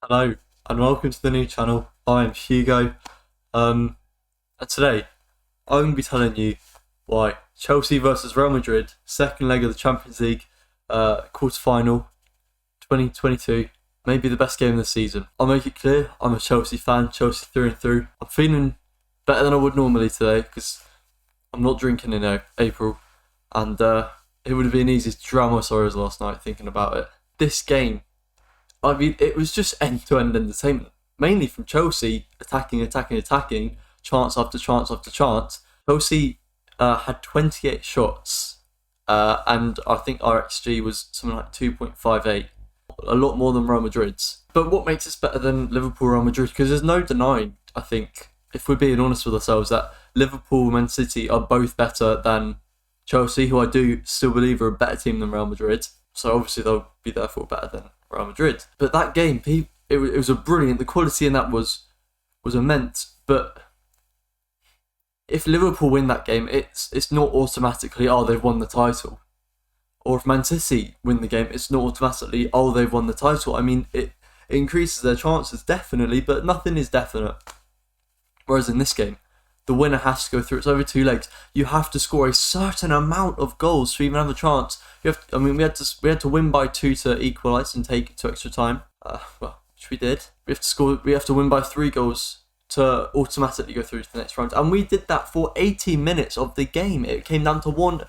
Hello and welcome to the new channel. I'm Hugo, and today I'm going to be telling you why Chelsea versus Real Madrid, second leg of the Champions League quarter-final 2022, may be the best game of the season. I'll make it clear, I'm a Chelsea fan, Chelsea through and through. I'm feeling better than I would normally today because I'm not drinking in April, and it would have been easy to drown my sorrows last night thinking about it. This game, I mean, it was just end-to-end entertainment, mainly from Chelsea, attacking, chance after chance after chance. Chelsea had 28 shots, and I think our XG was something like 2.58, a lot more than Real Madrid's. But what makes us better than Liverpool, Real Madrid? Because there's no denying, I think, if we're being honest with ourselves, that Liverpool and Man City are both better than Chelsea, who I do still believe are a better team than Real Madrid. So obviously they'll be therefore better than Real Madrid. But that game, it was a brilliant. The quality in that was immense. But if Liverpool win that game, it's not automatically they've won the title. Or if Man City win the game, it's not automatically they've won the title. I mean, it increases their chances definitely, but nothing is definite. Whereas in this game, the winner has to go through. It's over two legs. You have to score a certain amount of goals to even have a chance. We had to win by 2 to equalise and take it to extra time. Which we did. We have to win by 3 goals to automatically go through to the next round, and we did that for 80 minutes of the game. It came down to one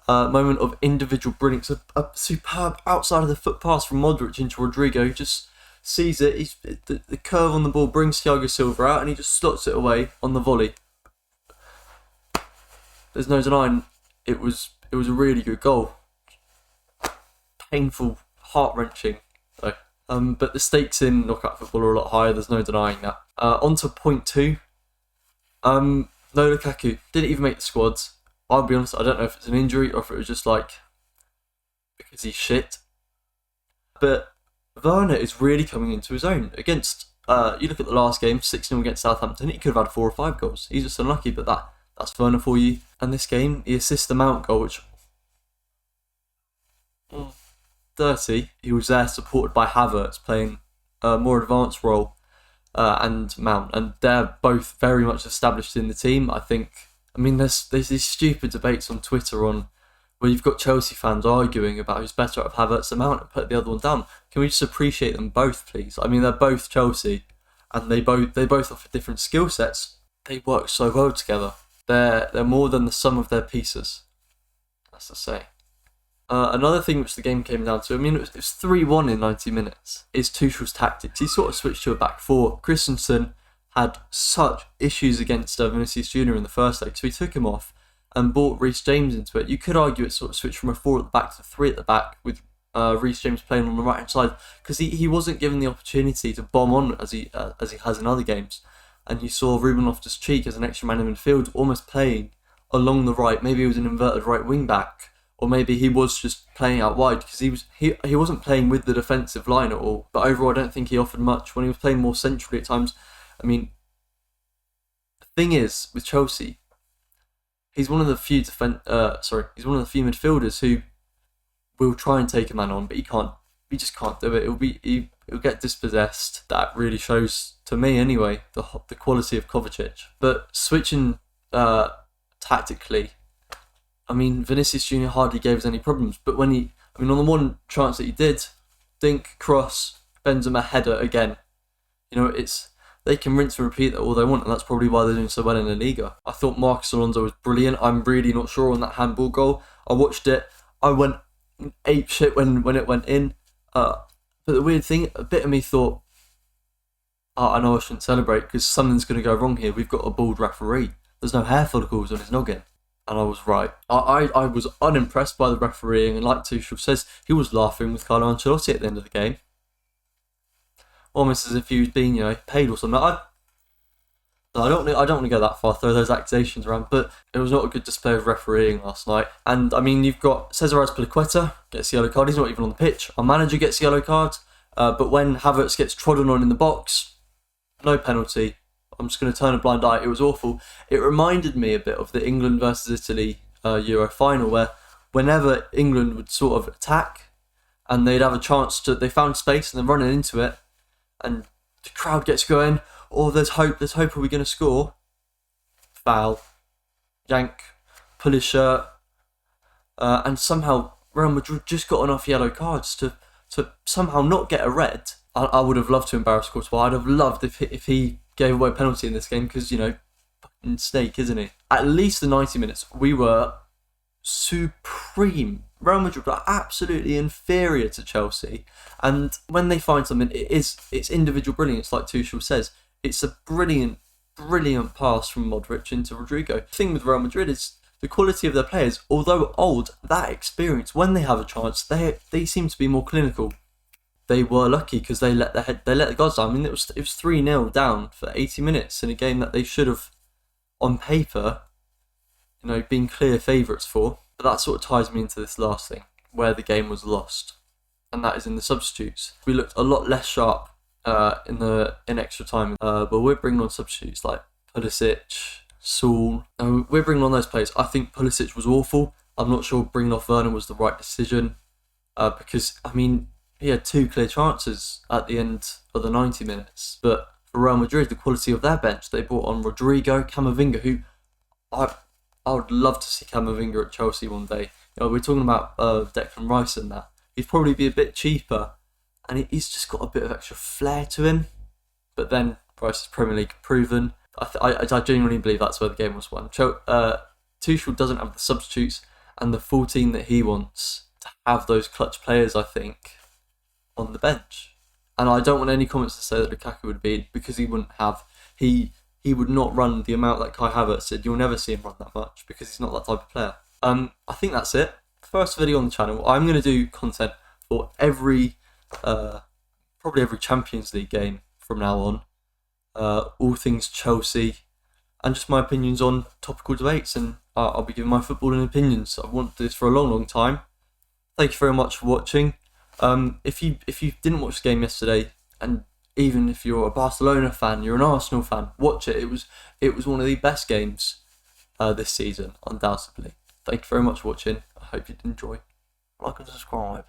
moment of individual brilliance, a superb outside of the foot pass from Modric into Rodrigo. He just sees it. The curve on the ball brings Thiago Silva out, and he just slots it away on the volley. There's no denying it was a really good goal. Painful, heart-wrenching though. But the stakes in knockout football are a lot higher, there's no denying that. On to point 2. No Lukaku. Didn't even make the squads. I'll be honest, I don't know if it's an injury or if it was just because he's shit. But Werner is really coming into his own. Against, you look at the last game, 6-0 against Southampton, he could have had 4 or 5 goals. He's just unlucky, but that's Werner for you. And this game, he assists the Mount goal, which 30, he was there supported by Havertz playing a more advanced role, and Mount, and they're both very much established in the team. There's these stupid debates on Twitter where you've got Chelsea fans arguing about who's better out of Havertz and Mount and put the other one down. Can we just appreciate them both, please? I mean, they're both Chelsea, and they both offer different skill sets. They work so well together. They're more than the sum of their pieces, that's to say. Another thing which the game came down to, it was 3-1 in 90 minutes, is Tuchel's tactics. He sort of switched to a back 4. Christensen had such issues against Vinicius Jr. in the first leg, so he took him off and brought Reece James into it. You could argue it sort of switched from a 4 at the back to 3 at the back, with Reece James playing on the right hand side, because he wasn't given the opportunity to bomb on as he has in other games. And you saw Ruben Loftus-Cheek as an extra man in midfield, almost playing along the right. Maybe he was an inverted right wing back, or maybe he was just playing out wide because he wasn't playing with the defensive line at all. But overall, I don't think he offered much when he was playing more centrally at times. I mean, the thing is with Chelsea, he's one of the few midfielders who will try and take a man on, but he just can't do it. He'll get dispossessed. That really shows, to me anyway, the quality of Kovacic. But switching tactically, Vinicius Jr. hardly gave us any problems. But on the one chance that he did, dink, cross, Benzema header again. They can rinse and repeat that all they want, and that's probably why they're doing so well in La Liga. I thought Marcos Alonso was brilliant. I'm really not sure on that handball goal. I watched it. I went apeshit when it went in. But the weird thing, a bit of me thought, I know I shouldn't celebrate because something's going to go wrong here. We've got a bald referee. There's no hair follicles on his noggin. And I was right. I was unimpressed by the refereeing, and like Tuchel says, he was laughing with Carlo Ancelotti at the end of the game. Almost as if he was being, paid or something. I don't want to go that far, throw those accusations around, but it was not a good display of refereeing last night. And you've got Cesar Azpilicueta gets a yellow card. He's not even on the pitch. Our manager gets a yellow card. But when Havertz gets trodden on in the box, no penalty. I'm just going to turn a blind eye. It was awful. It reminded me a bit of the England versus Italy Euro final, where whenever England would sort of attack and they'd have a chance they found space and they're running into it, and the crowd gets going. Oh, there's hope. Are we going to score? Foul. Yank. Pull his shirt. And somehow Real Madrid just got enough yellow cards to somehow not get a red. I would have loved to embarrass Courtois. I'd have loved if he gave away a penalty in this game because, fucking snake, isn't he? At least the 90 minutes, we were supreme. Real Madrid are absolutely inferior to Chelsea, and when they find something, it's individual brilliance, like Tuchel says. It's a brilliant pass from Modric into Rodrigo. The thing with Real Madrid is the quality of their players. Although old, that experience, when they have a chance, they seem to be more clinical. They were lucky because they let the guards down. I mean, it was 3-0 down for 80 minutes in a game that they should have, on paper, been clear favourites for. But that sort of ties me into this last thing, where the game was lost, and that is in the substitutes. We looked a lot less sharp in extra time, but we're bringing on substitutes like Pulisic, Saul. We're bringing on those players. I think Pulisic was awful. I'm not sure bringing off Werner was the right decision, because he had 2 clear chances at the end of the 90 minutes. But for Real Madrid, the quality of their bench, they brought on Rodrigo, Camavinga, who I would love to see Camavinga at Chelsea one day. We're talking about Declan Rice and that. He'd probably be a bit cheaper, and he's just got a bit of extra flair to him. But then Rice is Premier League proven. I genuinely believe that's where the game was won. Tuchel doesn't have the substitutes and the full team that he wants to have those clutch players, I think, on the bench. And I don't want any comments to say that Lukaku would be, because he wouldn't have. He would not run the amount that Kai Havertz did. You'll never see him run that much because he's not that type of player. I think that's it. First video on the channel. I'm going to do content for probably every Champions League game from now on. All things Chelsea, and just my opinions on topical debates. And I'll be giving my footballing opinions. I've wanted this for a long time. Thank you very much for watching. If you didn't watch the game yesterday, and even if you're a Barcelona fan, you're an Arsenal fan, watch it. It was one of the best games this season, undoubtedly. Thank you very much for watching. I hope you did enjoy. Like and subscribe.